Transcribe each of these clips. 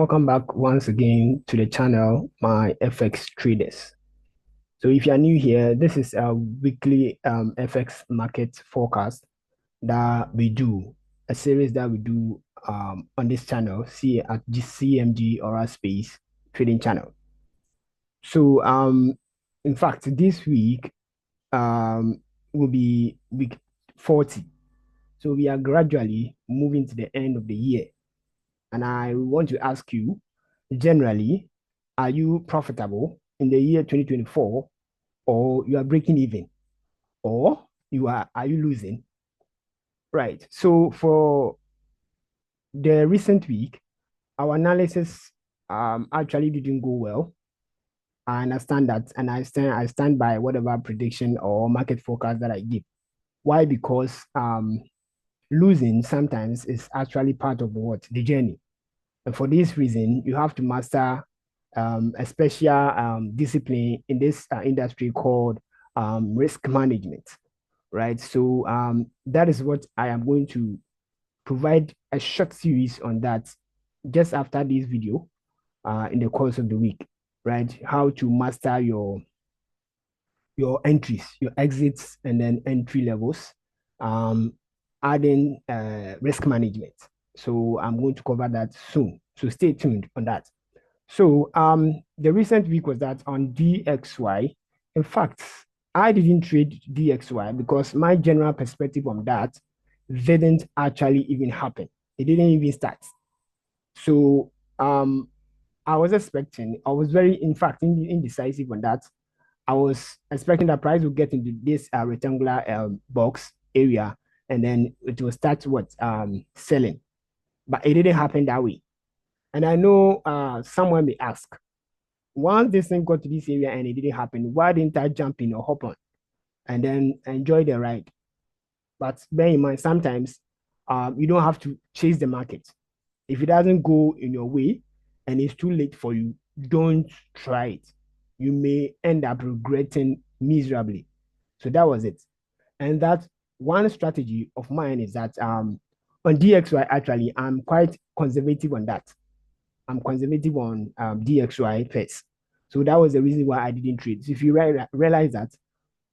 welcome back once again to the channel, my FX traders. So if you are new here, this is a weekly FX market forecast that we do, a series that we do on this channel, see at CMG or our space trading channel. So in fact, this week will be week 40. So we are gradually moving to the end of the year. And I want to ask you, generally, are you profitable in the year 2024, or you are breaking even, or are you losing? Right. So for the recent week, our analysis actually didn't go well. I understand that, and I stand by whatever prediction or market forecast that I give. Why? Because losing sometimes is actually part of the journey. And for this reason, you have to master a special discipline in this industry called risk management, right? So that is what I am going to provide a short series on that just after this video in the course of the week, right? How to master your entries, your exits, and then entry levels, um, adding risk management. So I'm going to cover that soon. So stay tuned on that. So the recent week was that on DXY. In fact, I didn't trade DXY because my general perspective on that didn't actually even happen. It didn't even start. So I was expecting, I was very, in fact, indecisive on that. I was expecting the price would get into this rectangular box area, and then it will start selling. But it didn't happen that way. And I know someone may ask, once this thing got to this area and it didn't happen, why didn't I jump in or hop on and then enjoy the ride? But bear in mind, sometimes you don't have to chase the market. If it doesn't go in your way and it's too late for you, don't try it. You may end up regretting miserably. So that was it. And that one strategy of mine is that on DXY, actually, I'm quite conservative on that. I'm conservative on DXY first. So that was the reason why I didn't trade. So if you realize that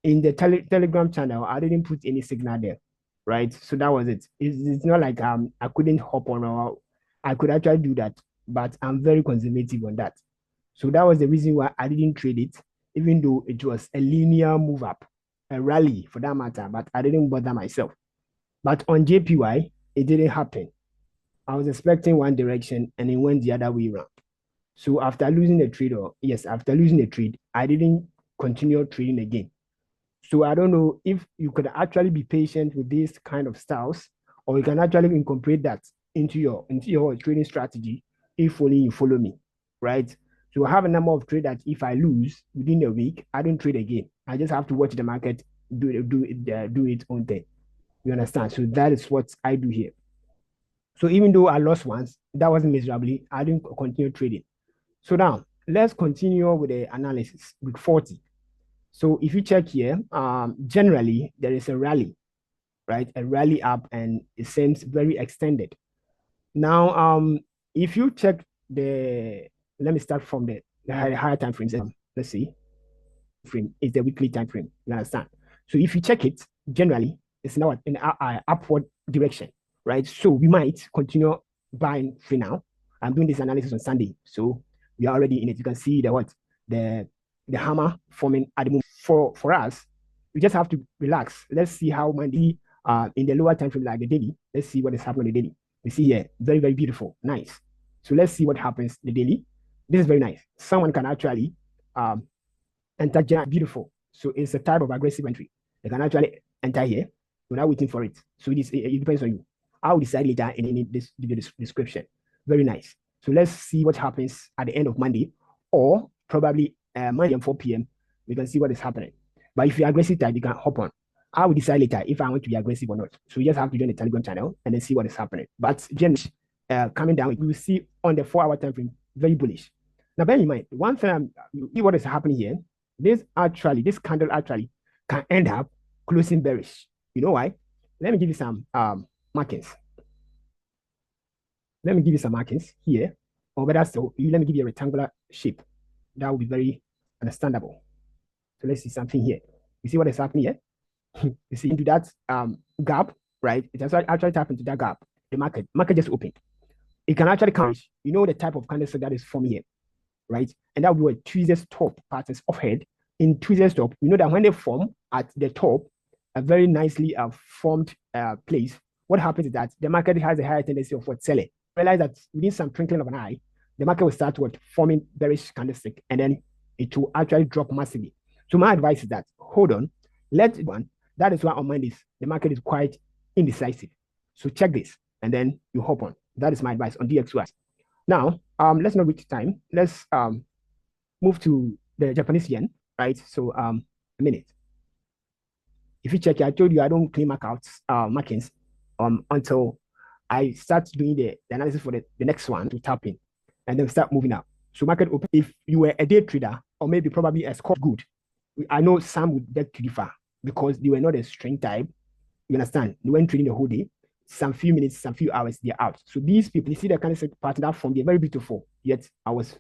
in the Telegram channel, I didn't put any signal there, right? So that was it. It's not like I couldn't hop on, or I could actually do that, but I'm very conservative on that. So that was the reason why I didn't trade it, even though it was a linear move up, a rally for that matter, but I didn't bother myself. But on JPY, it didn't happen. I was expecting one direction and it went the other way around. So after losing the trade, after losing the trade, I didn't continue trading again. So I don't know if you could actually be patient with these kind of styles, or you can actually incorporate that into your trading strategy if only you follow me, right? So I have a number of trades that if I lose within a week, I don't trade again. I just have to watch the market do its own thing. You understand? So that is what I do here. So even though I lost once, that wasn't miserably. I didn't continue trading. So now let's continue with the analysis. Week 40. So if you check here, generally there is a rally, right? A rally up, and it seems very extended. Now, if you check let me start from the higher time frames. Let's see, frame is the weekly time frame. You understand? So if you check it, generally it's now in an upward direction, right? So we might continue buying free now. I'm doing this analysis on Sunday, so we are already in it. You can see the the hammer forming at the moment. For us, we just have to relax. Let's see how Monday in the lower time frame, like the daily. Let's see what is happening on the daily. You see here, very, very beautiful, nice. So let's see what happens the daily. This is very nice. Someone can actually enter beautiful. So it's a type of aggressive entry. They can actually enter here without waiting for it. So it depends on you. I'll decide later in this video description. Very nice. So let's see what happens at the end of Monday, or probably Monday at 4 p.m. We can see what is happening. But if you're aggressive type, you can hop on. I will decide later if I want to be aggressive or not. So you just have to join the Telegram channel and then see what is happening. But generally, coming down, we will see on the 4-hour time frame, very bullish. Now, bear in mind, one thing, see what is happening here. This candle actually can end up closing bearish. You know why? Let me give you some markings. Let me give you some markings here or better so, you let me give you a rectangular shape. That will be very understandable. So let's see something here. You see what is happening here? You see into that gap, right? It has actually tap into that gap. The market just opened. It can actually count. You know the type of candlestick that is forming here, right? And that will be a Tuesday's top patterns of head. In Tuesday's top, you know that when they form at the top, a very nicely formed place, what happens is that the market has a higher tendency of what selling. Realize that within some twinkling of an eye, the market will start what forming bearish candlestick, and then it will actually drop massively. So my advice is that hold on, let one. That is why on Mondays the market is quite indecisive. So check this, and then you hop on. That is my advice on DXY. Now, let's not waste time. Let's move to the Japanese yen, right? So a minute. If you check, I told you I don't claim markings until I start doing the analysis for the next one to tap in and then start moving up. So market open. If you were a day trader or maybe probably a score good, I know some would beg to differ because they were not a string type. You understand? They weren't trading the whole day. Some few minutes, some few hours, they're out. So these people, you see the candlestick pattern that formed, they're very beautiful. Yet I was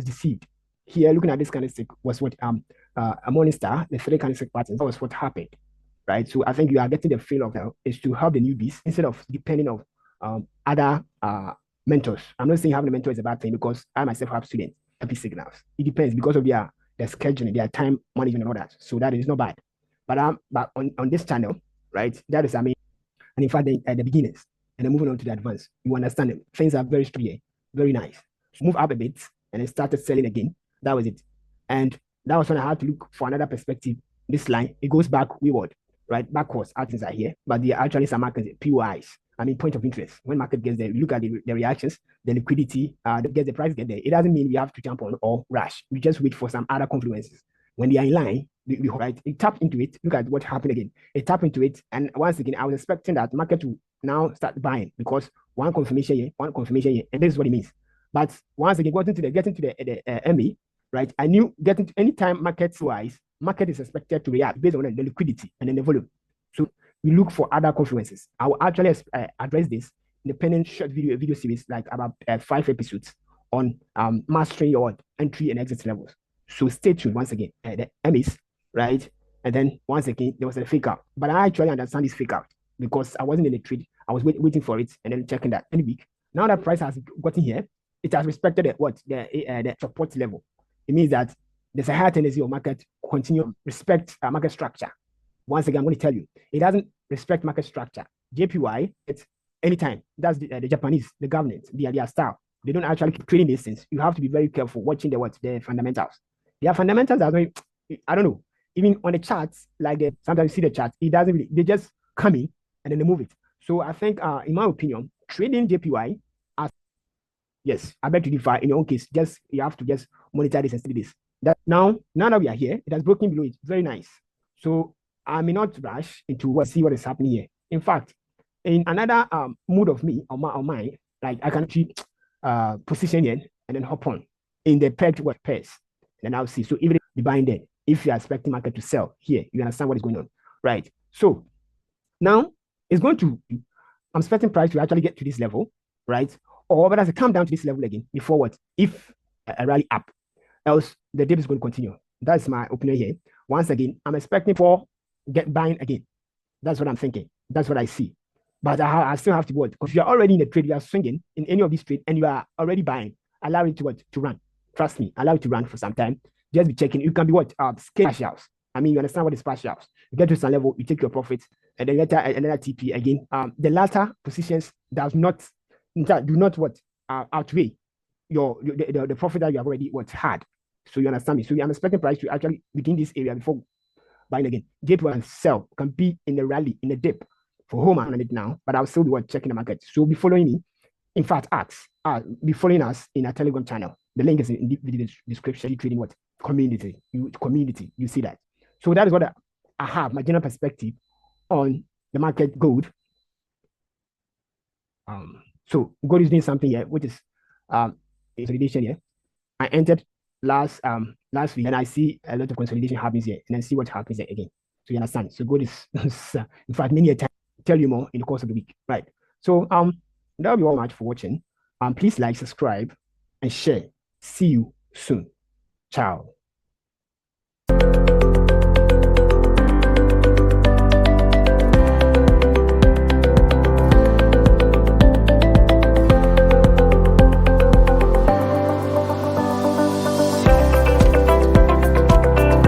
deceived. Here, looking at this candlestick was what a morning star, the three candlestick patterns, that was what happened. Right. So I think you are getting the feel of now is to help the newbies instead of depending on other mentors. I'm not saying having a mentor is a bad thing because I myself have students, happy signals. It depends because of their scheduling, their time management and all that. So that is not bad. But on this channel, right, that is, I mean, and in fact, the beginners, and then moving on to the advanced, you understand them. Things are very strong, very nice. So move up a bit and then started selling again. That was it. And that was when I had to look for another perspective. This line, it goes back wayward, right? Backwards, things are here, but there are actually some markets, POIs. I mean, point of interest. When market gets there, you look at the reactions, the liquidity, get the price get there. It doesn't mean we have to jump on or rush. We just wait for some other confluences. When they are in line, we right, it tap into it. Look at what happened again. It tap into it, and once again, I was expecting that market to now start buying because one confirmation here, and this is what it means. But once again, getting to the MA, right? I knew getting to any time market wise, market is expected to react based on the liquidity and then the volume. So we look for other confluences. I will actually address this independent short video series, like about 5 episodes on mastering your entry and exit levels. So stay tuned once again. The MAs, right? And then once again, there was a fake out. But I actually understand this fake out because I wasn't in the trade. I was waiting for it and then checking that any week. Now that price has gotten here, it has respected the support level. It means that there's a higher tendency of market continue respect market structure. Once again, I'm going to tell you, it doesn't respect market structure. JPY, it's anytime. That's the Japanese, the government, their style. They don't actually keep trading these things. You have to be very careful watching the fundamentals. Their fundamentals are very, I don't know, even on the charts, like sometimes you see the charts, it doesn't really, they just come in and then they move it. So I think, in my opinion, trading JPY, yes, I beg to differ. In your own case, you have to just monitor this and study this. That now that we are here, it has broken below it. Very nice. So I may not rush into see what is happening here. In fact, in another mood of me or mine, like I can actually position in and then hop on in the paired pairs. And I'll see. So even the buying there, if you are expecting market to sell here, you understand what is going on, right? So now it's going to, I'm expecting price to actually get to this level, right? Or but as it come down to this level again before what? If a rally up, else the dip is going to continue. That's my opinion here. Once again, I'm expecting for get buying again. That's what I'm thinking. That's what I see. But I still have to watch because you're already in the trade, you are swinging in any of these trades and you are already buying. Allow it to run. Trust me, allow it to run for some time. Just be checking. You can be what? Scale partials. I mean, you understand what is partials. You get to some level, you take your profits, and then later another TP again. The latter positions do not what outweigh the profit that you have already had. So you understand me. So I'm expecting price to actually begin this area before buying again. JP and sell can be in the rally, in the dip for home on it now, but I'll still be checking the market. So be following me. In fact, be following us in our Telegram channel. The link is in the video description. Trading what? Community. You see that. So that is what I have, my general perspective on the market gold. So gold is doing something here, which is consolidation here. I entered last week and I see a lot of consolidation happens here and then see what happens here again. So you understand. So gold is in fact many a time tell you more in the course of the week. Right. So that'll be all much for watching. Please like, subscribe, and share. See you soon. Ciao.